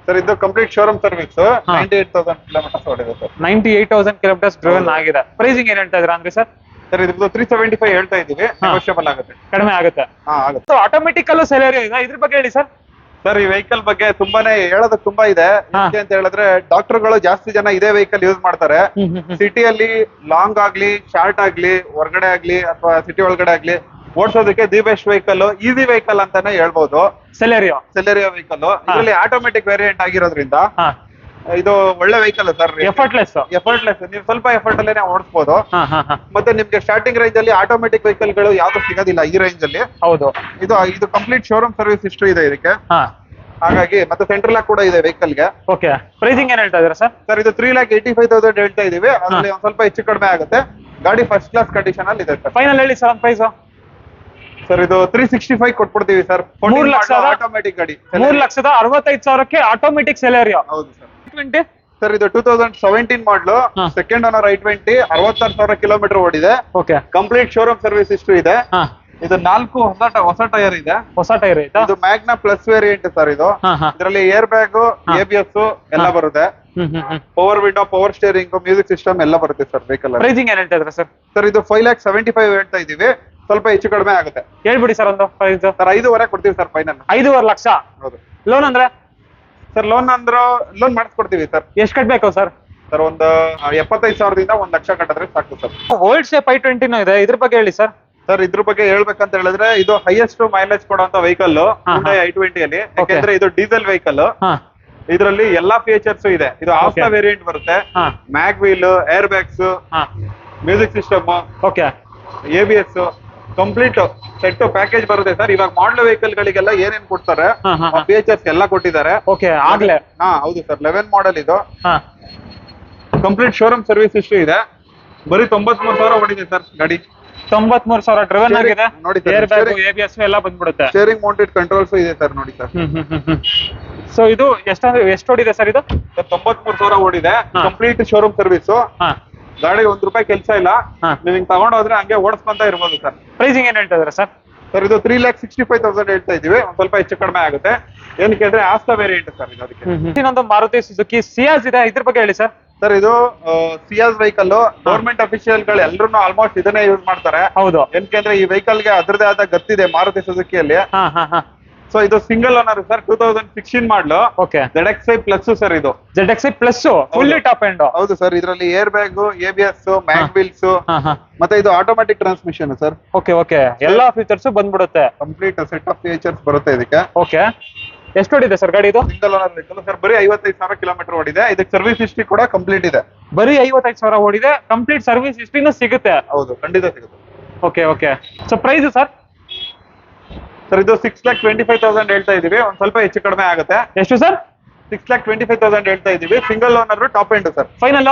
ಸರ್ ಇದು ಕಂಪ್ಲೀಟ್ ಶೋರೂಮ್ ಸರ್ವಿಸ್, 98,000 ಕಿಲೋಮೀಟರ್ಸ್ ಓಡಿದೆ ಸರ್. 98,000 ಕಿಲೋಮೀಟರ್ಸ್ ಡ್ರೈವನ್ ಆಗಿದೆ. ಪ್ರೈಸಿಂಗ್ ಏನ್ ಹೇಳ್ತಾ ಇದ್ರಾ ಅಂದ್ರೆ ಸರ್? ಸರ್ ಇದ್ರದ್ದು 375 ಹೇಳ್ತಾ ಇದೀವಿ, ನೆಗೋಷಿಯಬಲ್ ಆಗುತ್ತೆ. ಕಡಿಮೆ ಆಗುತ್ತೆ. ಆಗುತ್ತೆ. ಆಟೋಮೆಟಿಕ್ ಅಲ್ಲೂ ಸೆಲೆರಿಯೋ ಇದೆ, ಇದ್ರ ಬಗ್ಗೆ ಹೇಳಿ ಸರ್. ಸರ್ ಈ ವೆಹಿಕಲ್ ಬಗ್ಗೆ ತುಂಬಾನೇ ಹೇಳೋದಕ್ಕೆ ತುಂಬಾ ಇದೆ. ಯಾಕೆ ಅಂತ ಹೇಳಿದ್ರೆ ಡಾಕ್ಟರ್ಗಳು ಜಾಸ್ತಿ ಜನ ಇದೇ ವೆಹಿಕಲ್ ಯೂಸ್ ಮಾಡ್ತಾರೆ. ಸಿಟಿಯಲ್ಲಿ ಲಾಂಗ್ ಆಗ್ಲಿ, ಶಾರ್ಟ್ ಆಗ್ಲಿ, ಹೊರಗಡೆ ಆಗ್ಲಿ ಅಥವಾ ಸಿಟಿ ಒಳಗಡೆ ಆಗ್ಲಿ ಓಡಿಸೋದಕ್ಕೆ the best vehicle, easy vehicle ಅಂತಾನೆ ಹೇಳ್ಬೋದು ಸೆಲೆರಿಯೋ ವೆಹಿಕಲ್. ಇದರಲ್ಲಿ ಆಟೋಮೆಟಿಕ್ ವೇರಿಯಂಟ್ ಆಗಿರೋದ್ರಿಂದ ಇದು ಒಳ್ಳೆ ವೆಹಿಕಲ್ ಸರ್. ಎಫರ್ಟ್ಲೆಸ್ ನೀವು ಸ್ವಲ್ಪ ಎಫರ್ಟ್ ಅಲ್ಲೇನೆ ಓಡಿಸಬಹುದು. ಮತ್ತೆ ನಿಮ್ಗೆ ಸ್ಟಾರ್ಟಿಂಗ್ ರೇಂಜ್ ಅಲ್ಲಿ ಆಟೋಮೆಟಿಕ್ ವೆಹಿಕಲ್ ಗಳು ಯಾವ್ದು ಸಿಗೋದಿಲ್ಲ ಈ ರೇಂಜ್ ಅಲ್ಲಿ. ಹೌದು, ಇದು ಕಂಪ್ಲೀಟ್ ಶೋರೂಮ್ ಸರ್ವಿಸ್ ಹಿಸ್ಟ್ರಿ ಇದೆ ಇದಕ್ಕೆ. ಹಾಗಾಗಿ ಮತ್ತೆ ಸೆಂಟ್ರಲ್ ಲಾಕ್ ಕೂಡ ಇದೆ ವೆಹಿಕಲ್ ಗೆ. ಓಕೆ, ಪ್ರೈಸಿಂಗ್ ಏನ್ ಹೇಳ್ತಾ ಇದ್ದೀರಾ ಸರ್? ಸರ್ ಇದು 3,85,000 ಹೇಳ್ತಾ ಇದೀವಿ. ಅದ್ರಲ್ಲಿ ಒಂದ್ ಸ್ವಲ್ಪ ಹೆಚ್ಚು ಕಡಿಮೆ ಆಗುತ್ತೆ. ಗಾಡಿ ಫಸ್ಟ್ ಕ್ಲಾಸ್ ಕಂಡೀಷನ್ ಅಲ್ಲಿ ಇದೆ ಸರ್. ಫೈನಲ್ ಹೇಳಿ ಸರ್ ಪ್ರೈಸ್. ಸರ್ ಇದು 365 ಕೊಟ್ಬಿಡ್ತೀವಿ ಸರ್. 3 ಲಕ್ಷ ಆಟೋಮೆಟಿಕ್ ಗಾಡಿ, 3,65,000 ಆಟೋಮೆಟಿಕ್ ಸೆಲೆರಿಯೋ. ಹೌದು ಸರ್. ಸರ್ ಇದು 2017 ಮಾಡಲು, ಸೆಕೆಂಡ್ ಓನರ್ i20, 66,000 ಕಿಲೋಮೀಟರ್ ಓಡಿದೆ. Okay, complete showroom service history ಇದೆ. ಇದು 4 ಹೊಸ ಟೈರ್ ಇದೆ. ಹೊಸ ಟೈರ್ ಇದೆ. ಇದು ಮ್ಯಾಗ್ನಾ ಪ್ಲಸ್ ವೇರಿಯಂಟ್ ಸರ್. ಇದು ಇದರಲ್ಲಿ ಏರ್ ಬ್ಯಾಗ್, ABS ಎಲ್ಲ ಬರುತ್ತೆ. Power window, power steering, music system ಎಲ್ಲ ಬರುತ್ತೆ ಸರ್ ವೆಹಿಕಲ್. ಪ್ರೈಸಿಂಗ್ ಏನ್ ಹೇಳ್ತಾ ಇದ್ರ ಸರ್? ಸರ್ ಇದು 5,75,000 ಹೇಳ್ತಾ ಇದೀವಿ. ಸ್ವಲ್ಪ ಹೆಚ್ಚು ಕಡಿಮೆ ಆಗುತ್ತೆ. ಹೇಳ್ಬಿಡಿ ಸರ್ ಒಂದು ಪ್ರೈಸ್. ಸರ್ 5.5 ಕೊಡ್ತೀವಿ ಸರ್ ಫೈನಲ್. 5.5 ಲಕ್ಷ. ಹೌದು. ಲೋನ್ ಅಂದ್ರೆ ಸರ್ ಲೋನ್ ಮಾಡಿಸ್ಕೊಡ್ತೀವಿ ಸರ್. ಎಷ್ಟು ಕಟ್ಬೇಕು ಸರ್? ಸರ್ ಒಂದು 75,000ದಿಂದ 1 ಲಕ್ಷ ಕಟ್ಟಿದ್ರೆ ಸಾಕು ಸರ್. ಓಲ್ಡ್ ಶೇಪ್ i20 ಇದೆ, ಇದ್ರ ಬಗ್ಗೆ ಹೇಳಿ ಸರ್. ಸರ್ ಇದ್ರ ಬಗ್ಗೆ ಹೇಳ್ಬೇಕಂತ ಹೇಳಿದ್ರೆ ಇದು ಹೈಯೆಸ್ಟ್ ಮೈಲೇಜ್ ಕೊಡುವಂತ ವೆಹಿಕಲ್ Hyundai i20 ಅಲ್ಲಿ. ಯಾಕೆಂದ್ರೆ ಇದು ಡೀಸೆಲ್ ವೆಹಿಕಲ್. ಇದರಲ್ಲಿ ಎಲ್ಲಾ ಫೀಚರ್ಸ್ ಇದೆ. ಇದು ಆಫ್ಟಾ ವೇರಿಯಂಟ್ ಬರುತ್ತೆ. Mag wheel, air bags, music system, okay, ABS, complete set package ಬರುತ್ತೆ ಸರ್. ಇವಾಗ ಮಾಡಲ್ ವೆಹಿಕಲ್ ಗಳಿಗೆಲ್ಲ ಏನೇನ್ ಕೊಡ್ತಾರೆ ಫೀಚರ್ಸ್ ಎಲ್ಲ ಕೊಟ್ಟಿದ್ದಾರೆ. ಓಕೆ, ಆಗ್ಲೇ. ಹೌದು ಸರ್. 11 ಮಾಡಲ್ ಇದು. ಕಂಪ್ಲೀಟ್ ಶೋರೂಮ್ ಸರ್ವಿಸ್ ಹಿಸ್ಟ್ರಿ ಇದೆ. ಬರೀ 93,000 ಓಡಿದೆ ಸರ್ ಗಾಡಿ. 93,000 ಡ್ರೈವನ್ ಆಗಿದೆ. ನೋಡಿ, ಏರ್ ಬ್ಯಾಗ್, ABS ಎಲ್ಲ ಬಂದ್ಬಿಡುತ್ತೆ. ಸ್ಟೇರಿಂಗ್ ಮೌಂಟೆಡ್ ಕಂಟ್ರೋಲ್ಸ್ ಇದೆ ಸರ್. ನೋಡಿ ಸರ್. ಸೊ ಇದು ಎಷ್ಟು ಓಡಿದೆ ಸರ್? ಇದು 93,000 ಓಡಿದೆ. Complete showroom service. ಗಾಡಿ ₹1 ಕೆಲಸ ಇಲ್ಲ. ನೀವು ಹಿಂಗ್ ತಗೊಂಡೋದ್ರೆ ಹಂಗೆ ಓಡಿಸ್ಕೊಂತ ಇರ್ಬೋದು ಸರ್. ಪ್ರೈಸಿಂಗ್ ಏನ್ ಹೇಳ್ತಾ ಇದ್ದೀರಾ ಸರ್? ಸರ್ ಇದು 3,65,000 ಹೇಳ್ತಾ ಇದೀವಿ. ಒಂದ್ ಸ್ವಲ್ಪ ಹೆಚ್ಚು ಕಡಿಮೆ ಆಗುತ್ತೆ. ಏನಕ್ಕೆ ಅಂದ್ರೆ ಆಸ್ತಾ ವೇರಿಯಂಟ್ ಸರ್ ಇದು. ಅದಕ್ಕೆ ಇನ್ನೊಂದು ಮಾರುತಿ ಸುಜುಕಿ ಸಿಯಾಜ್ ಇದೆ, ಇದ್ರ ಬಗ್ಗೆ ಹೇಳಿ ಸರ್. ಸರ್ ಇದು ಸಿಯಾಜ್ ವೆಹಿಕಲ್. ಗವರ್ಮೆಂಟ್ ಅಫಿಷಿಯಲ್ ಗಳು ಎಲ್ಲರೂ ಆಲ್ಮೋಸ್ಟ್ ಇದನ್ನೇ ಯೂಸ್ ಮಾಡ್ತಾರೆ. ಹೌದು, ಏನಕ್ಕೆ ಈ ವೆಹಿಕಲ್ ಗೆ ಅದರದೇ ಆದ ಗತ್ತಿದೆ ಮಾರುತಿ ಸುಜುಕಿಯಲ್ಲಿ. ಸೊ ಇದು ಸಿಂಗಲ್ ಓನರ್ ಸರ್. 2016 ಮಾಡಲು. Okay, ZXi plus sir. ಇದು ZXi plus fully top end. ಹೌದು ಸರ್. ಇದರಲ್ಲಿ air bag, ABS, mag wheels, ಮತ್ತೆ ಇದು ಆಟೋಮ್ಯಾಟಿಕ್ ಟ್ರಾನ್ಸ್ಮಿಷನ್ ಸರ್. ಓಕೆ, ಎಲ್ಲಾ ಫೀಚರ್ಸ್ ಬಂದ್ಬಿಡುತ್ತೆ. ಕಂಪ್ಲೀಟ್ ಸೆಟ್ ಆಫ್ ಫೀಚರ್ಸ್ ಬರುತ್ತೆ ಇದಕ್ಕೆ. ಓಕೆ, ಎಷ್ಟು ಓಡಿದೆ ಸರ್ ಗಾಡಿ ಇದು? Single owner vehicle sir. ಬರೀ 55,000 ಕಿಲೋಮೀಟರ್ ಓಡಿದೆ. ಇದಕ್ಕೆ ಸರ್ವಿಸ್ ಹಿಸ್ಟ್ರಿ ಕೂಡ ಕಂಪ್ಲೀಟ್ ಇದೆ. ಬರೀ 55,000 ಓಡಿದೆ. ಕಂಪ್ಲೀಟ್ ಸರ್ವಿಸ್ ಹಿಸ್ಟ್ರಿನೂ ಸಿಗುತ್ತೆ. ಹೌದು, ಖಂಡಿತ ಸಿಗುತ್ತೆ. Okay. So price sir? Sir ಇದು 6,25,000 ಹೇಳ್ತಾ ಇದೀವಿ. ಒಂದ್ ಸ್ವಲ್ಪ ಹೆಚ್ಚು ಕಡಿಮೆ ಆಗುತ್ತೆ. ಎಷ್ಟು ಸರ್? 6,25,000 ಹೇಳ್ತಾ ಇದೀವಿ. Single owner top end sir. Final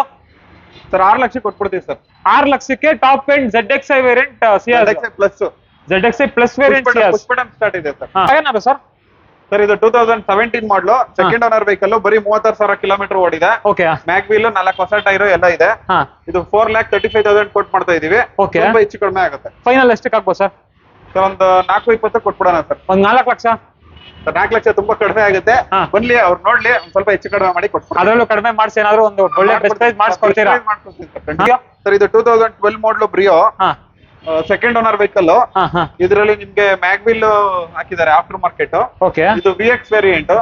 sir 6 lakh ಕೊಟ್ಬಿಡ್ತೀವಿ ಸರ್. 6 ಲಕ್ಷಕ್ಕೆ top end ZXi variant ZXi plus. ZXi plus variant start ಇದೆ ಸರ್. ಏನಾದ್ರು ಸರ್? ಸರ್ ಇದು 2017 ಮಾಡಲು, ಸೆಕೆಂಡ್ ಓನರ್ ವೆಹಿಕಲ್. ಬರೀ 36,000 ಕಿಲೋಮೀಟರ್ ಓಡಿದೆ. ಓಕೆ, ಮ್ಯಾಗ್ ವೀಲ್, 4 ಹೊಸ ಟೈರ್ ಎಲ್ಲ ಇದೆ. ಇದು 4,35,000 ಕೊಟ್ ಮಾಡ್ತಾ ಇದೀವಿ. ತುಂಬಾ ಹೆಚ್ಚು ಕಡಿಮೆ ಆಗುತ್ತೆ. ಫೈನಲ್ ಎಷ್ಟಕ್ಕೆ ಆಗ್ಬೋದು ಸರ್? ಸರ್ ಒಂದು 4,20,000 ಕೊಟ್ಬಿಡೋಣ ಸರ್. ಒಂದ್ 4 ಲಕ್ಷ. ಸರ್ 4 ಲಕ್ಷ ತುಂಬಾ ಕಡಿಮೆ ಆಗುತ್ತೆ. ಬನ್ನಿ, ಅವ್ರು ನೋಡ್ಲಿ, ಒಂದ್ ಸ್ವಲ್ಪ ಹೆಚ್ಚು ಕಡಿಮೆ ಮಾಡಿ ಕೊಟ್ಬಿಡಿ. ಅದರಲ್ಲೂ ಕಡಿಮೆ ಮಾಡಿಸಿ ಏನಾದ್ರು ಒಂದು ಒಳ್ಳೆ ಬೆಸ್ಟ್ ಪ್ರೈಸ್ ಮಾಡಿಸ್ಕೊಡ್ತೀರಾ? ಸರ್ ಇದು 2012 ಮಾಡಲು ಬ್ರಿಯೋ, ಸೆಕೆಂಡ್ ಓನರ್ ವೆಹಿಕಲ್. ಇದರಲ್ಲಿ ನಿಮ್ಗೆ ಮ್ಯಾಗ್ ವೀಲ್ ಹಾಕಿದ್ದಾರೆ ಆಫ್ಟರ್ ಮಾರ್ಕೆಟ್. ಓಕೆ, ಇದು VX ವೇರಿಯಂಟ್.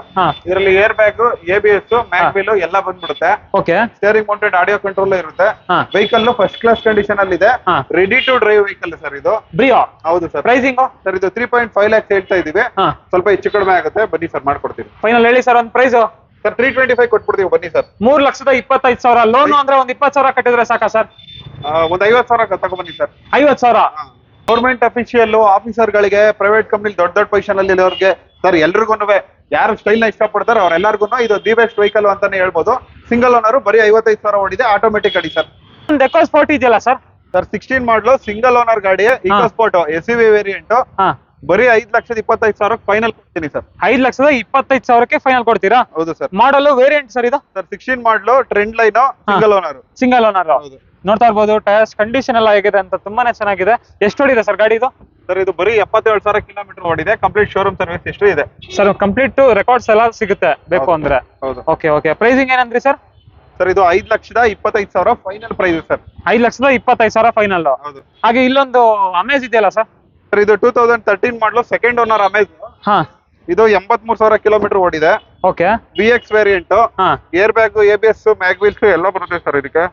ಇದರಲ್ಲಿ air bag, ABS, mag wheel ಎಲ್ಲ ಬಂದ್ಬಿಡುತ್ತೆ. Okay, steering mounted audio control ಇರುತ್ತೆ. ವೆಹಿಕಲ್ ಫಸ್ಟ್ ಕ್ಲಾಸ್ ಕಂಡೀಷನ್ ಅಲ್ಲಿ ಇದೆ. Ready to drive vehicle sir ಇದು. ಬ್ರಿಯೋ. ಹೌದು ಸರ್. ಪ್ರೈಸಿಂಗ್ ಸರ್ ಇದು 3.5 lakhs ಹೇಳ್ತಾ ಇದೀವಿ. ಸ್ವಲ್ಪ ಹೆಚ್ಚು ಕಡಿಮೆ ಆಗುತ್ತೆ. ಬನ್ನಿ ಸರ್, ಮಾಡ್ಕೊಡ್ತೀವಿ. ಫೈನಲ್ ಹೇಳಿ ಸರ್ ಒಂದು ಪ್ರೈಸ್. ಸರ್ 325 ಕೊಟ್ಬಿಡ್ತೀವಿ. ಬನ್ನಿ ಸರ್. 3,25,000 ಲೋನ್ ಅಂದ್ರೆ ಒಂದ್ 20,000 ಕಟ್ಟಿದ್ರೆ ಸಾಕಾ ಸರ್? ಒಂದ್ 50,000 ತಗೊಬನ್ನಿ ಸರ್. 50,000. ಗೌರ್ಮೆಂಟ್ ಅಫಿಷಿಯಲ್ ಆಫೀಸರ್ ಗಳಿಗೆ, ಪ್ರೈವೇಟ್ ಕಂಪ್ನಿ ದೊಡ್ಡ ಪೊಸಿಷನ್ ಅಲ್ಲಿ ಇರೋರಿಗೆ ಸರ್, ಎಲ್ರಿಗೂ ಯಾರು ಸ್ಟೈಲ್ ನ ಇಷ್ಟಪಡ್ತಾರೋ ಅವ್ರೆಲ್ಲರಿಗೂ ಇದು ದಿ ಬೆಸ್ಟ್ ವೆಹಿಕಲ್ ಅಂತಾನೆ ಹೇಳ್ಬೋದು. ಸಿಂಗಲ್ ಓನರ್, ಬರೀ 55,000 ಓಡಿದೆ. ಆಟೋಮೆಟಿಕ್ ಗಾಡಿ ಸರ್. ಎಕೋಸ್ಪೋರ್ಟ್ ಇದೆಯಲ್ಲ ಸರ್? ಸರ್ 16 ಮಾಡಲು, ಸಿಂಗಲ್ ಓನರ್ ಗಾಡಿ, ಇಕೋಸ್ಪೋರ್ಟ್ SUV ವೇರಿಯಂಟ್. ಬರೀ 5,25,000 ಫೈನಲ್ ಕೊಡ್ತೀನಿ ಸರ್. 5,25,000ಕ್ಕೆ ಫೈನಲ್ ಕೊಡ್ತೀರಾ? ಹೌದು ಸರ್. ಮಾಡಲು ವೇರಿಯಂಟ್ ಸರ್ ಇದು? ಸರ್ 16 ಮಾಡಲು trend line single owner. Single owner. ಹೌದು. ನೋಡ್ತಾ ಇರ್ಬೋದು ಟೈರ್ಸ್ ಕಂಡೀಷನ್ ಎಲ್ಲ ಹೇಗಿದೆ ಅಂತ, ತುಂಬಾನೇ ಚೆನ್ನಾಗಿದೆ. ಎಷ್ಟು ಓಡಿದೆ ಸರ್ ಗಾಡಿ ಇದು? ಸರ್ ಇದು ಬರೀ 77,000 ಕಿಲೋಮೀಟರ್ ಓಡಿದೆ. ಕಂಪ್ಲೀಟ್ ಶೋರೂಮ್ ಸರ್ವಿಸ್ ಹಿಸ್ಟ್ರಿ ಇದೆ ಸರ್. ಕಂಪ್ಲೀಟ್ ರೆಕಾರ್ಡ್ಸ್ ಎಲ್ಲ ಸಿಗುತ್ತೆ ಬೇಕು ಅಂದ್ರೆ. ಹೌದು. Okay okay. ಪ್ರೈಸಿಂಗ್ ಏನಂದ್ರಿ ಸರ್? ಸರ್ ಇದು 5,25,000 ಫೈನಲ್ ಪ್ರೈಸ್ ಸರ್. 5,25,000 ಫೈನಲ್. ಹೌದು. ಹಾಗೆ ಇಲ್ಲೊಂದು ಅಮೇಜ್ ಇದೆಯಲ್ಲ ಸರ್? ಸರ್ ಇದು 2013 ಮಾಡಲು ಸೆಕೆಂಡ್ ಓನರ್ ಅಮೇಜ್. ಹಾ. ಇದು 83,000 ಕಿಲೋಮೀಟರ್ ಓಡಿದೆ. ಓಕೆ. BX variant. ಹಾ. Air bag, ABS, mag wheels ಎಲ್ಲ ಬರುತ್ತೆ ಸರ್ ಇದಕ್ಕೆ.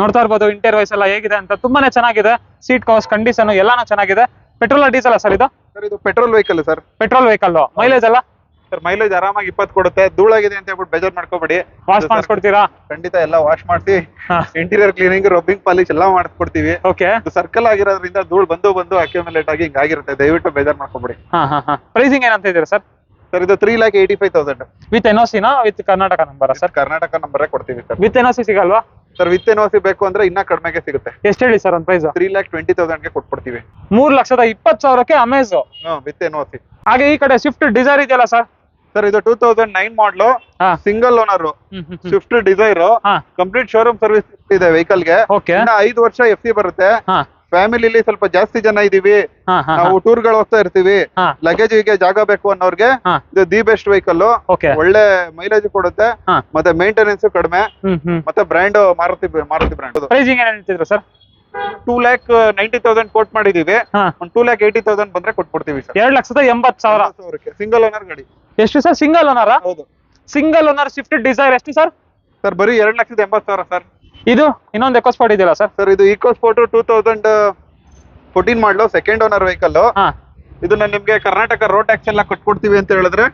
ನೋಡ್ತಾ ಇರ್ಬೋದು ಇಂಟೀರಿಯರ್ ವೈಸ್ ಎಲ್ಲ ಹೇಗಿದೆ ಅಂತ, ತುಂಬಾನೇ ಚೆನ್ನಾಗಿದೆ. ಸೀಟ್ ಕವರ್ಸ್ ಕಂಡೀಷನ್ ಎಲ್ಲಾನು ಚೆನ್ನಾಗಿದೆ. ಪೆಟ್ರೋಲ್ ಡೀಸೆಲ್ ಸರ್ ಇದು? ಸರ್ ಇದು petrol vehicle sir. Petrol vehicle. Mileage ಎಲ್ಲ? ಸರ್ ಮೈಲೇಜ್ ಆರಾಮಾಗಿ 20 ಕೊಡುತ್ತೆ. ಧೂಳಾಗಿದೆ ಅಂತ ಹೇಳ್ಬಿಟ್ಟು ಬೇಜಾರ್ ಮಾಡ್ಕೋಬೇಡಿ. ವಾಶ್ ಮಾಡಿಸ್ಕೊಡ್ತೀರಾ? ಖಂಡಿತ ಎಲ್ಲ ವಾಶ್ ಮಾಡಿಸಿ ಇಂಟೀರಿಯರ್ ಕ್ಲೀನಿಂಗ್, ರಬ್ಬಿಂಗ್ ಪಾಲಿಶ್ ಎಲ್ಲ ಮಾಡಿಸ್ಕೊಡ್ತೀವಿ. ಓಕೆ. ಸರ್ಕಲ್ ಆಗಿರೋದ್ರಿಂದ ಧೂಳ್ ಬಂದು ಅಕ್ಯುಮುಲೇಟ್ ಆಗಿ ಹಿಂಗಾಗಿರುತ್ತೆ. ದಯವಿಟ್ಟು ಬೇಜಾರ್ ಮಾಡ್ಕೋಬೇಡಿ. ಪ್ರೈಸಿಂಗ್ ಏನಂತ ಇದ್ದೀರಾ ಸರ್? ಸರ್ ಇದು 3,85,000 ವಿತ್ NOC ನಾ with Karnataka number sir? Karnataka number ಕೊಡ್ತೀವಿ ಸರ್. ವಿತ್ NOC ಸಿಗಲ್ವಾ? ಸರ್ ವಿತ್ NOC ಬೇಕು ಅಂದ್ರೆ ಇನ್ನ ಕಡಿಮೆಗೆ ಸಿಗುತ್ತೆ. ಎಷ್ಟು ಹೇಳಿ ಸರ್ ಒಂದು ಪ್ರೈಸ್? 3,20,000ಗೆ ಕೊಟ್ಬಿಡ್ತೀವಿ. 3,20,000ಕ್ಕೆ ಅಮೇಜ್ ವಿತ್ NOC. ಹಾಗೆ ಈ ಕಡೆ ಸ್ವಿಫ್ಟ್ ಡಿಸೈರ್ ಇದೆಯಲ್ಲ ಸರ್? ಸರ್ ಇದು 2009 model single owner Swift Dzire. Complete showroom service ಇದೆ ವೆಹಿಕಲ್ ಗೆ. ಇನ್ನ 5 ವರ್ಷ FC ಬರುತ್ತೆ. ಫ್ಯಾಮಿಲಿಲಿ ಸ್ವಲ್ಪ ಜಾಸ್ತಿ ಜನ ಇದೀವಿ, ನಾವು ಟೂರ್ ಗಳು ಹೋಗ್ತಾ ಇರ್ತೀವಿ, ಲಗೇಜ್ ಗೆ ಜಾಗ ಬೇಕು ಅನ್ನೋರ್ಗೆ ಇದು ದಿ ಬೆಸ್ಟ್ ವೆಹಿಕಲ್. ಒಳ್ಳೆ ಮೈಲೇಜ್ ಕೊಡುತ್ತೆ, ಮತ್ತೆ ಮೇಂಟೆನೆನ್ಸ್ ಕಡಿಮೆ, ಮತ್ತೆ ಬ್ರ್ಯಾಂಡ್ ಮಾರುತಿ ಬ್ರ್ಯಾಂಡ್. ಪ್ರೈಸಿಂಗ್ ಏನ್ ಹೇಳ್ತಿದ್ರು ಸರ್? 2,90,000 ಕೋಟ್ ಮಾಡಿದೀವಿ. ಒಂದು 2,80,000 ಬಂದ್ರೆ ಕೊಟ್ಬಿಡ್ತೀವಿ ಸರ್. 2,80,000 ಸಿಂಗಲ್ ಓನರ್ ಗಾಡಿ. ಎಷ್ಟು ಸರ್? Single owner? ಹೌದು. ಸಿಂಗಲ್ ಓನರ್ ಸ್ವಿಫ್ಟ್ ಡಿಸೈರ್ ಎಷ್ಟು ಸರ್? ಸರ್ ಬರೀ 2,80,000 ಸರ್. ಇದು ಇನ್ನೊಂದು ಎಕೋ ಸ್ಪಾಟ್ ಇದೆಯಲ್ಲ ಸರ್? ಸರ್ ಇದು ಈಕೋ ಸ್ಪೋರ್ಟ್ 2014 ಮಾಡಲು ಸೆಕೆಂಡ್ ಓನರ್ ವೆಹಿಕಲ್. ಇದು ನಾನು ನಿಮ್ಗೆ ಕರ್ನಾಟಕ ರೋಡ್ ಟ್ಯಾಕ್ಸ್ ಎಲ್ಲ ಕಟ್ಕೊಡ್ತೀವಿ ಅಂತ ಹೇಳಿದ್ರೆ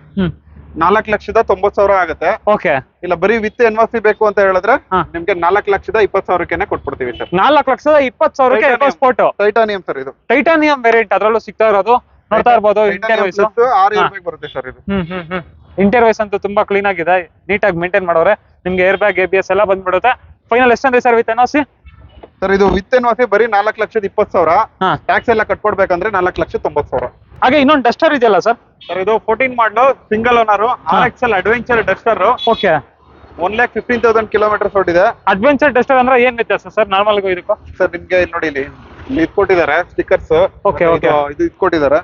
4,90,000 ಆಗುತ್ತೆ. ಓಕೆ. ಇಲ್ಲ ಬರೀ ವಿತ್ NOC ಬೇಕು ಅಂತ ಹೇಳಿದ್ರೆ ನಿಮ್ಗೆ 4,20,000 ಕೊಟ್ಬಿಡ್ತೀವಿ ಸರ್. 4,20,000ಕ್ಕೆ ಎಕೋ ಸ್ಪೋರ್ಟ್ ಟೈಟಾನಿಯಂ ಸರ್. ಇದು ಟೈಟಾನಿಯಂ ವೇರಿಯಂಟ್, ಅದರಲ್ಲೂ ಸಿಗ್ತಾ ಇರೋದು. ನೋಡ್ತಾ ಇರ್ಬೋದು ಇಂಟೀರಿಯರ್ ವೈಸ್ 6 ಏರ್ ಬ್ಯಾಗ್ ಬರುತ್ತೆ ಸರ್ ಇದು. ಇಂಟೀರಿಯರ್ ವೈಸ್ ಅಂತೂ ತುಂಬಾ ಕ್ಲೀನ್ ಆಗಿದೆ, ನೀಟಾಗಿ ಮೇಂಟೈನ್ ಮಾಡೋರೆ. ನಿಮ್ಗೆ ಏರ್ ಬ್ಯಾಗ್, ABS ಎಲ್ಲ ಬಂದ್ಬಿಡುತ್ತೆ. ಫೈನಲ್ ಎಷ್ಟಂದ್ರೆ ಸರ್ ವಿತ್ NOC? ಸರ್ ಇದು ವಿತ್ NOC ಬರೀ 4,20,000. ಟ್ಯಾಕ್ಸ್ ಎಲ್ಲ ಕಟ್ಕೊಡ್ಬೇಕಂದ್ರೆ 4,90,000. ಹಾಗೆ ಇನ್ನೊಂದು ಡಸ್ಟರ್ ಇದೆಯಲ್ಲ ಸರ್? ಸರ್ ಇದು 14 ಮಾಡಲು single owner RXL adventure Duster. Okay. 1,15,000 kilometre ಓಡಿದೆ. ಅಡ್ವೆಂಚರ್ ಡಸ್ಟರ್ ಅಂದ್ರೆ ಏನ್ ವ್ಯತ್ಯಾಸ ಸರ್ ನಾರ್ಮಲ್ ಗೂ ಇದಕ್ಕೂ? ಸರ್ ನಿಮ್ಗೆ ಇಲ್ಲಿ ನೋಡಿ, ಇಲ್ಲಿ ಇದು ಕೊಟ್ಟಿದ್ದಾರೆ ಸ್ಟಿಕ್ಕರ್ಸ್. Okay okay. ಇದು ಕೊಟ್ಟಿದ್ದಾರೆ.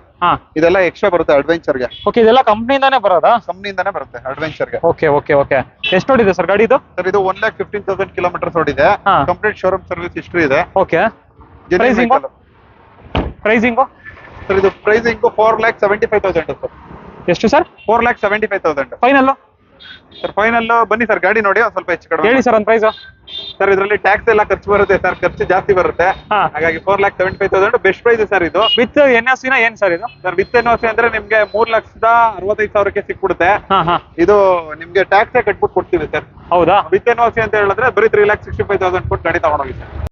ಇದೆಲ್ಲ ಎಕ್ಸ್ಟ್ರಾ ಬರುತ್ತೆ ಅಡ್ವೆಂಚರ್ ಗೆ. ಓಕೆ. ಇದೆಲ್ಲ ಕಂಪ್ನಿಯಿಂದಾನೇ ಬರೋದಾ? ಕಂಪ್ನಿಯಿಂದಾನೇ ಬರುತ್ತೆ ಅಡ್ವೆಂಚರ್ ಗೆ. Okay okay okay. ಎಷ್ಟು ಓಡಿದೆ ಸರ್ ಗಾಡಿ ಇದು? ಸರ್ ಇದು 1,15,000 ಕಿಲೋಮೀಟರ್ ಓಡಿದೆ. ಕಂಪ್ಲೀಟ್ ಶೋರೂಮ್ ಸರ್ವಿಸ್ ಹಿಸ್ಟ್ರಿ ಇದೆ. ಓಕೆ. ಪ್ರೈಸಿಂಗ್ ಸರ್ ಇದು ಪ್ರೈಸಿಂಗ್ 4,75,000 ಸರ್. ಎಷ್ಟು ಸರ್? 4,75,000 ಫೈನಲ್. ಸರ್ ಫೈನಲ್ ಬನ್ನಿ ಸರ್, ಗಾಡಿ ನೋಡಿ ಒಂದ್ ಸ್ವಲ್ಪ ಹೆಚ್ಚು ಕಡಿಮೆ ಹೇಳಿ ಸರ್ ಒಂದು ಪ್ರೈಸ್. ಸರ್ ಇದರಲ್ಲಿ ಟ್ಯಾಕ್ಸ್ ಎಲ್ಲ ಖರ್ಚು ಬರುತ್ತೆ ಸರ್, ಖರ್ಚು ಜಾಸ್ತಿ ಬರುತ್ತೆ. ಹಾಗಾಗಿ 4,75,000 ಬೆಸ್ಟ್ ಪ್ರೈಸ್ ಸರ್. ಇದು ವಿತ್ NOC ನ ಏನ್ ಸರ್ ಇದು? ಸರ್ ವಿತ್ NOC ಅಂದ್ರೆ ನಿಮ್ಗೆ 3,65,000ಕ್ಕೆ ಸಿಕ್ಬಿಡುತ್ತೆ. ಇದು ನಿಮ್ಗೆ ಟ್ಯಾಕ್ಸ್ ಕಟ್ಬಿಟ್ಟು ಕೊಡ್ತೀವಿ ಸರ್. ಹೌದಾ? ವಿತ್ NOC ಅಂತ ಹೇಳಿದ್ರೆ ಬರೀ 3,65,000 ಕೊಟ್ಟು ಗಾಡಿ ತಗೊಂಡೋಗಿ ಸರ್.